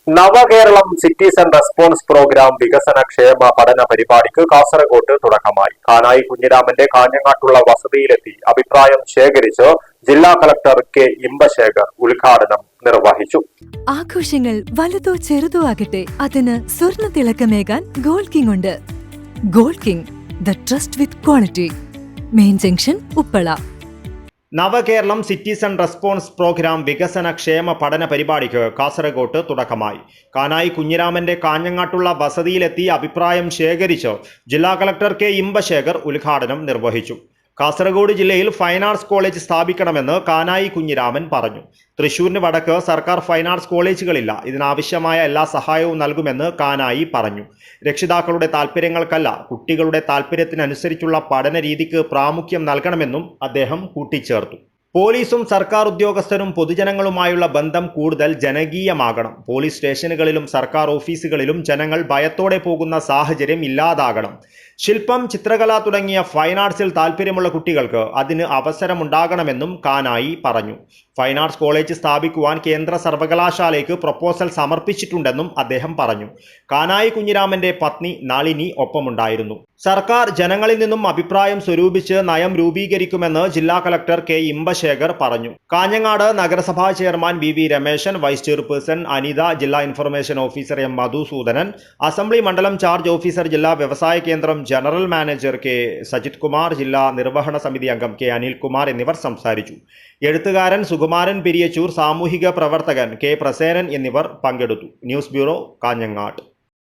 നവകേരളം citizen response programme വികസന ക്ഷേമ പഠന പരിപാടിക്ക് കാസർഗോഡ് തുടക്കമായി. കാനായി കുഞ്ഞിരാമന്റെ കാഞ്ഞങ്ങാട്ടുള്ള വസതിയിലെത്തി അഭിപ്രായം ശേഖരിച്ച് ജില്ലാ കളക്ടർ കെ ഇമ്പശേഖർ ഉദ്ഘാടനം നിർവഹിച്ചു. ആഘോഷങ്ങൾ വലുതോ ചെറുതോ ആകട്ടെ, അതിന് സ്വർണ്ണ തിളക്കമേകാൻ ഗോൾഡ് കിങ് ഉണ്ട്. Gold King, the trust with quality. Main junction, Uppala. Navakeralam citizen response programme വികസന ക്ഷേമ പഠന പരിപാടിക്ക് കാസർഗോഡ് തുടക്കമായി. കാനായി കുഞ്ഞിരാമന്റെ കാഞ്ഞങ്ങാട്ടുള്ള വസതിയിലെത്തി അഭിപ്രായം ശേഖരിച്ച് ജില്ലാ കളക്ടർ കെ ഇമ്പശേഖർ ഉദ്ഘാടനം നിർവഹിച്ചു. കാസർഗോഡ് ജില്ലയിൽ ഫൈൻ ആർട്സ് കോളേജ് സ്ഥാപിക്കണമെന്ന് കാനായി കുഞ്ഞിരാമൻ പറഞ്ഞു. തൃശൂരിന് വടക്ക് സർക്കാർ ഫൈൻ ആർട്സ് കോളേജുകളില്ല. ഇതിനാവശ്യമായ എല്ലാ സഹായവും നൽകുമെന്ന് കാനായി പറഞ്ഞു. രക്ഷിതാക്കളുടെ താൽപ്പര്യങ്ങൾക്കല്ല, കുട്ടികളുടെ താൽപ്പര്യത്തിനനുസരിച്ചുള്ള പഠന രീതിക്ക് പ്രാമുഖ്യം നൽകണമെന്നും അദ്ദേഹം കൂട്ടിച്ചേർത്തു. പോലീസും സർക്കാർ ഉദ്യോഗസ്ഥരും പൊതുജനങ്ങളുമായുള്ള ബന്ധം കൂടുതൽ ജനകീയമാകണം. പോലീസ് സ്റ്റേഷനുകളിലും സർക്കാർ ഓഫീസുകളിലും ജനങ്ങൾ ഭയത്തോടെ പോകുന്ന സാഹചര്യം ഇല്ലാതാകണം. ശില്പം, ചിത്രകല തുടങ്ങിയ ഫൈൻ ആർട്സിൽ താൽപ്പര്യമുള്ള കുട്ടികൾക്ക് അതിന് അവസരമുണ്ടാകണമെന്നും കാനായി പറഞ്ഞു. ഫൈൻ ആർട്സ് കോളേജ് സ്ഥാപിക്കുവാൻ കേന്ദ്ര സർവകലാശാലയ്ക്ക് പ്രപ്പോസൽ സമർപ്പിച്ചിട്ടുണ്ടെന്നും അദ്ദേഹം പറഞ്ഞു. കാനായി കുഞ്ഞിരാമന്റെ പത്നി നളിനി ഒപ്പമുണ്ടായിരുന്നു. സർക്കാർ ജനങ്ങളിൽ നിന്നും അഭിപ്രായം സ്വരൂപിച്ച് നയം രൂപീകരിക്കുമെന്ന് ജില്ലാ കളക്ടർ കെ ഇമ്പശേഖർ പറഞ്ഞു. കാഞ്ഞങ്ങാട് നഗരസഭാ chairman V Ramesan, vice chairperson Anitha, ജില്ലാ information officer M Madhusoodanan, assembly മണ്ഡലം ചാർജ് ഓഫീസർ, ജില്ലാ വ്യവസായ കേന്ദ്രം general manager K Sajith Kumar, ജില്ലാ നിർവഹണ സമിതി അംഗം കെ അനിൽകുമാർ എന്നിവർ സംസാരിച്ചു. എഴുത്തുകാരൻ സുകുമാരൻ പെരിയച്ചൂർ, സാമൂഹിക പ്രവർത്തകൻ കെ പ്രസേനൻ എന്നിവർ പങ്കെടുത്തു. News bureau, Kanhangad.